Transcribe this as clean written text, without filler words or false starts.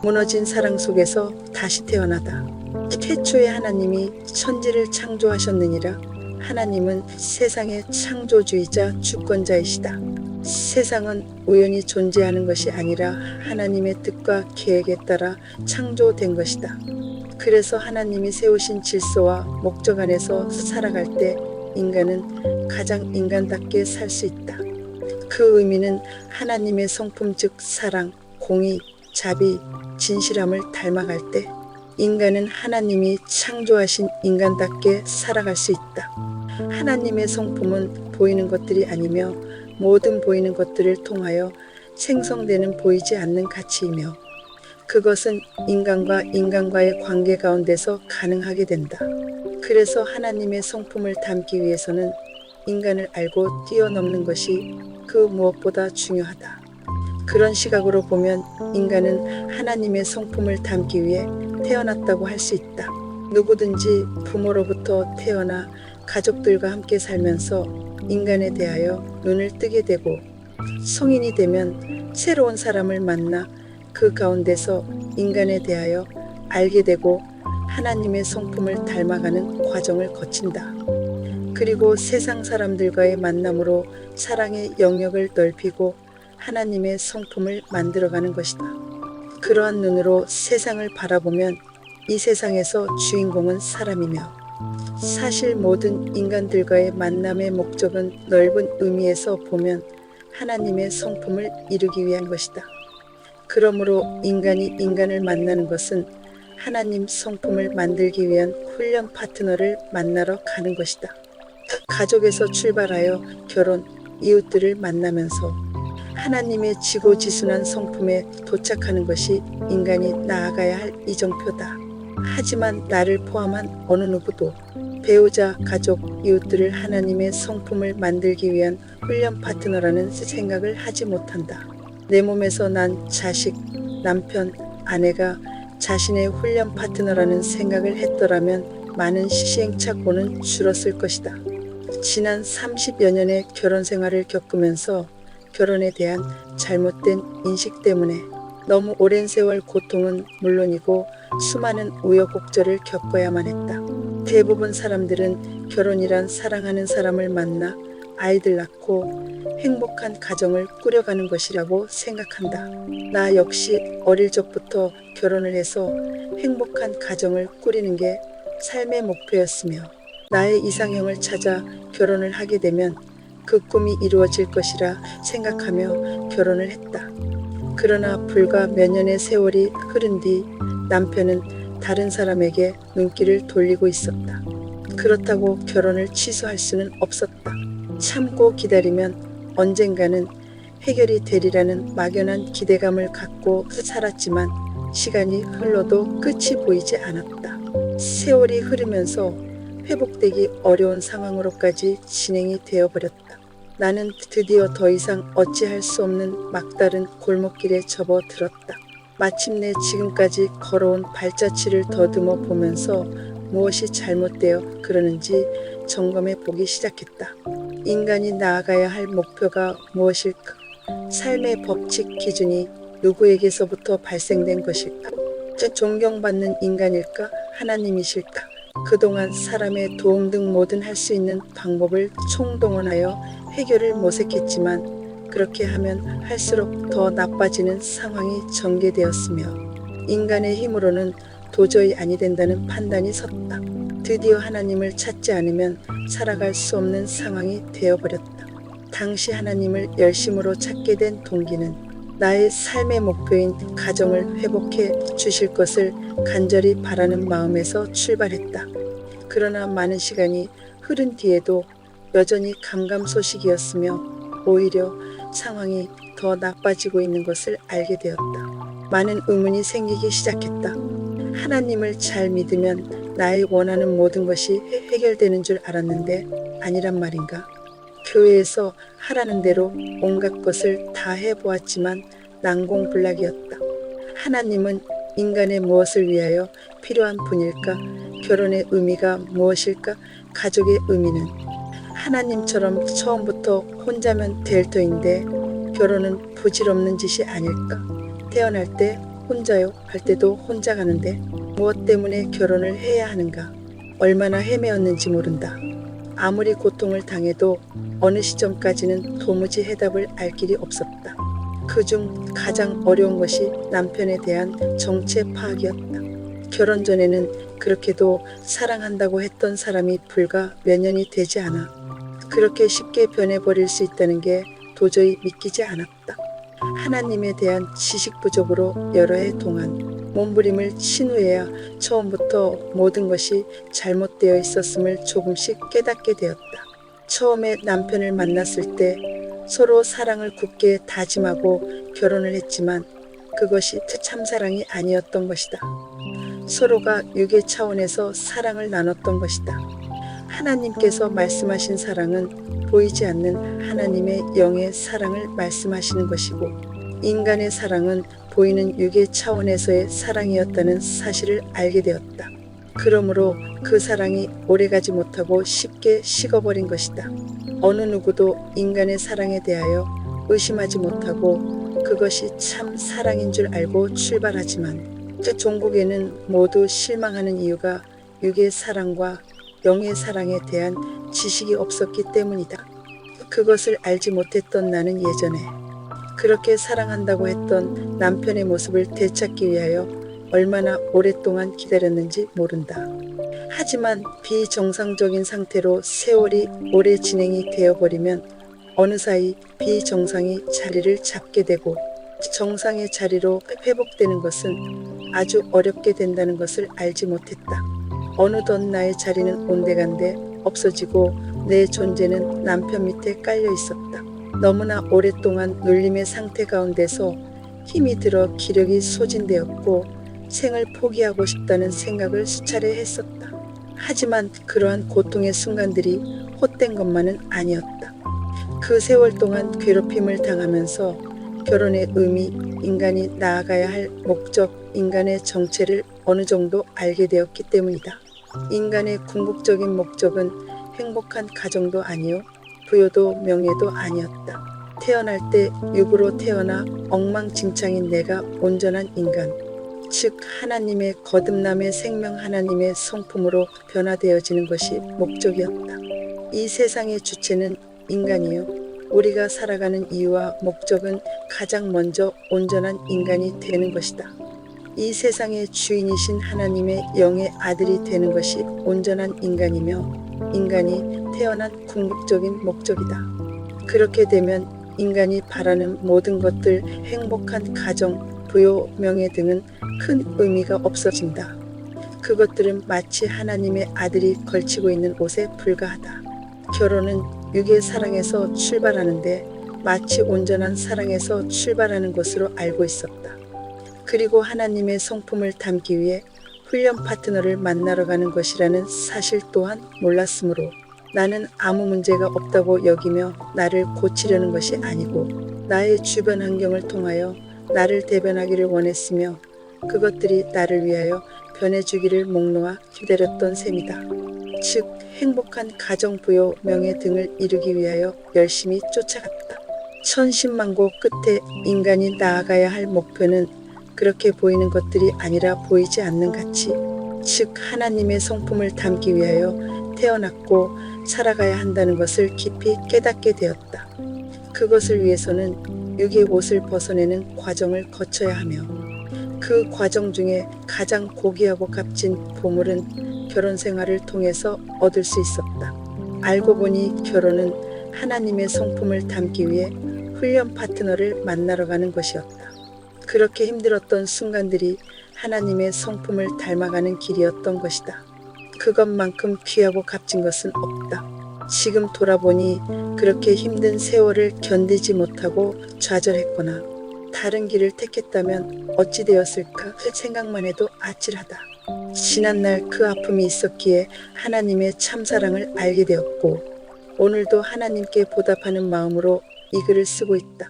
무너진 사랑 속에서 다시 태어나다. 태초에 하나님이 천지를 창조하셨느니라. 하나님은 세상의 창조주이자 주권자이시다. 세상은 우연히 존재하는 것이 아니라 하나님의 뜻과 계획에 따라 창조된 것이다. 그래서 하나님이 세우신 질서와 목적 안에서 살아갈 때 인간은 가장 인간답게 살 수 있다. 그 의미는 하나님의 성품 즉 사랑, 공의, 자비, 진실함을 닮아갈 때 인간은 하나님이 창조하신 인간답게 살아갈 수 있다. 하나님의 성품은 보이는 것들이 아니며 모든 보이는 것들을 통하여 생성되는 보이지 않는 가치이며 그것은 인간과 인간과의 관계 가운데서 가능하게 된다. 그래서 하나님의 성품을 담기 위해서는 인간을 알고 뛰어넘는 것이 그 무엇보다 중요하다. 그런 시각으로 보면 인간은 하나님의 성품을 담기 위해 태어났다고 할 수 있다. 누구든지 부모로부터 태어나 가족들과 함께 살면서 인간에 대하여 눈을 뜨게 되고 성인이 되면 새로운 사람을 만나 그 가운데서 인간에 대하여 알게 되고 하나님의 성품을 닮아가는 과정을 거친다. 그리고 세상 사람들과의 만남으로 사랑의 영역을 넓히고 하나님의 성품을 만들어가는 것이다. 그러한 눈으로 세상을 바라보면 이 세상에서 주인공은 사람이며 사실 모든 인간들과의 만남의 목적은 넓은 의미에서 보면 하나님의 성품을 이루기 위한 것이다. 그러므로 인간이 인간을 만나는 것은 하나님 성품을 만들기 위한 훈련 파트너를 만나러 가는 것이다. 가족에서 출발하여 결혼, 이웃들을 만나면서 하나님의 지고지순한 성품에 도착하는 것이 인간이 나아가야 할 이정표다. 하지만 나를 포함한 어느 누구도 배우자, 가족, 이웃들을 하나님의 성품을 만들기 위한 훈련 파트너라는 생각을 하지 못한다. 내 몸에서 난 자식, 남편, 아내가 자신의 훈련 파트너라는 생각을 했더라면 많은 시행착오는 줄었을 것이다. 지난 30여 년의 결혼 생활을 겪으면서 결혼에 대한 잘못된 인식 때문에 너무 오랜 세월 고통은 물론이고 수많은 우여곡절을 겪어야만 했다. 대부분 사람들은 결혼이란 사랑하는 사람을 만나 아이들 낳고 행복한 가정을 꾸려가는 것이라고 생각한다. 나 역시 어릴 적부터 결혼을 해서 행복한 가정을 꾸리는 게 삶의 목표였으며 나의 이상형을 찾아 결혼을 하게 되면 그 꿈이 이루어질 것이라 생각하며 결혼을 했다. 그러나 불과 몇 년의 세월이 흐른 뒤 남편은 다른 사람에게 눈길을 돌리고 있었다. 그렇다고 결혼을 취소할 수는 없었다. 참고 기다리면 언젠가는 해결이 되리라는 막연한 기대감을 갖고 살았지만 시간이 흘러도 끝이 보이지 않았다. 세월이 흐르면서 회복되기 어려운 상황으로까지 진행이 되어버렸다. 나는 드디어 더 이상 어찌할 수 없는 막다른 골목길에 접어들었다. 마침내 지금까지 걸어온 발자취를 더듬어 보면서 무엇이 잘못되어 그러는지 점검해 보기 시작했다. 인간이 나아가야 할 목표가 무엇일까? 삶의 법칙 기준이 누구에게서부터 발생된 것일까? 존경받는 인간일까? 하나님이실까? 그동안 사람의 도움 등 뭐든 할 수 있는 방법을 총동원하여 해결을 모색했지만 그렇게 하면 할수록 더 나빠지는 상황이 전개되었으며 인간의 힘으로는 도저히 아니 된다는 판단이 섰다. 드디어 하나님을 찾지 않으면 살아갈 수 없는 상황이 되어버렸다. 당시 하나님을 열심으로 찾게 된 동기는 나의 삶의 목표인 가정을 회복해 주실 것을 간절히 바라는 마음에서 출발했다. 그러나 많은 시간이 흐른 뒤에도 여전히 감감소식이었으며 오히려 상황이 더 나빠지고 있는 것을 알게 되었다. 많은 의문이 생기기 시작했다. 하나님을 잘 믿으면 나의 원하는 모든 것이 해결되는 줄 알았는데 아니란 말인가? 교회에서 하라는 대로 온갖 것을 다 해보았지만 난공불락이었다. 하나님은 인간의 무엇을 위하여 필요한 분일까? 결혼의 의미가 무엇일까? 가족의 의미는? 하나님처럼 처음부터 혼자면 될 터인데 결혼은 부질없는 짓이 아닐까? 태어날 때 혼자요 할 때도 혼자 가는데 무엇 때문에 결혼을 해야 하는가. 얼마나 헤매었는지 모른다. 아무리 고통을 당해도 어느 시점까지는 도무지 해답을 알 길이 없었다. 그중 가장 어려운 것이 남편에 대한 정체 파악이었다. 결혼 전에는 그렇게도 사랑한다고 했던 사람이 불과 몇 년이 되지 않아 그렇게 쉽게 변해버릴 수 있다는 게 도저히 믿기지 않았다. 하나님에 대한 지식 부족으로 여러 해 동안 몸부림을 친 후에야 처음부터 모든 것이 잘못되어 있었음을 조금씩 깨닫게 되었다. 처음에 남편을 만났을 때 서로 사랑을 굳게 다짐하고 결혼을 했지만 그것이 참사랑이 아니었던 것이다. 서로가 유괴 차원에서 사랑을 나눴던 것이다. 하나님께서 말씀하신 사랑은 보이지 않는 하나님의 영의 사랑을 말씀하시는 것이고 인간의 사랑은 보이는 유괴 차원에서의 사랑이었다는 사실을 알게 되었다. 그러므로 그 사랑이 오래가지 못하고 쉽게 식어버린 것이다. 어느 누구도 인간의 사랑에 대하여 의심하지 못하고 그것이 참 사랑인 줄 알고 출발하지만 종국에는 모두 실망하는 이유가 육의 사랑과 영의 사랑에 대한 지식이 없었기 때문이다. 그것을 알지 못했던 나는 예전에 그렇게 사랑한다고 했던 남편의 모습을 되찾기 위하여 얼마나 오랫동안 기다렸는지 모른다. 하지만 비정상적인 상태로 세월이 오래 진행이 되어버리면 어느 사이 비정상이 자리를 잡게 되고 정상의 자리로 회복되는 것은 아주 어렵게 된다는 것을 알지 못했다. 어느덧 나의 자리는 온데간데 없어지고 내 존재는 남편 밑에 깔려 있었다. 너무나 오랫동안 눌림의 상태 가운데서 힘이 들어 기력이 소진되었고 생을 포기하고 싶다는 생각을 수차례 했었다. 하지만 그러한 고통의 순간들이 헛된 것만은 아니었다. 그 세월 동안 괴롭힘을 당하면서 결혼의 의미, 인간이 나아가야 할 목적, 인간의 정체를 어느 정도 알게 되었기 때문이다. 인간의 궁극적인 목적은 행복한 가정도 아니요 부여도 명예도 아니었다. 태어날 때 육으로 태어나 엉망진창인 내가 온전한 인간, 즉 하나님의 거듭남의 생명 하나님의 성품으로 변화되어지는 것이 목적이었다. 이 세상의 주체는 인간이요 우리가 살아가는 이유와 목적은 가장 먼저 온전한 인간이 되는 것이다. 이 세상의 주인이신 하나님의 영의 아들이 되는 것이 온전한 인간이며 인간이 태어난 궁극적인 목적이다. 그렇게 되면 인간이 바라는 모든 것들, 행복한 가정, 부요, 명예 등은 큰 의미가 없어진다. 그것들은 마치 하나님의 아들이 걸치고 있는 옷에 불과하다. 결혼은 육의 사랑에서 출발하는데 마치 온전한 사랑에서 출발하는 것으로 알고 있었다. 그리고 하나님의 성품을 담기 위해 훈련 파트너를 만나러 가는 것이라는 사실 또한 몰랐으므로 나는 아무 문제가 없다고 여기며 나를 고치려는 것이 아니고 나의 주변 환경을 통하여 나를 대변하기를 원했으며 그것들이 나를 위하여 변해주기를 목놓아 기다렸던 셈이다. 즉 행복한 가정, 부요, 명예 등을 이루기 위하여 열심히 쫓아갔다. 천신만고 끝에 인간이 나아가야 할 목표는 그렇게 보이는 것들이 아니라 보이지 않는 가치, 즉 하나님의 성품을 담기 위하여 태어났고 살아가야 한다는 것을 깊이 깨닫게 되었다. 그것을 위해서는 육의 옷을 벗어내는 과정을 거쳐야 하며 그 과정 중에 가장 고귀하고 값진 보물은 결혼 생활을 통해서 얻을 수 있었다. 알고 보니 결혼은 하나님의 성품을 담기 위해 훈련 파트너를 만나러 가는 것이었다. 그렇게 힘들었던 순간들이 하나님의 성품을 닮아가는 길이었던 것이다. 그것만큼 귀하고 값진 것은 없다. 지금 돌아보니 그렇게 힘든 세월을 견디지 못하고 좌절했거나 다른 길을 택했다면 어찌 되었을까 생각만 해도 아찔하다. 지난날 그 아픔이 있었기에 하나님의 참사랑을 알게 되었고 오늘도 하나님께 보답하는 마음으로 이 글을 쓰고 있다.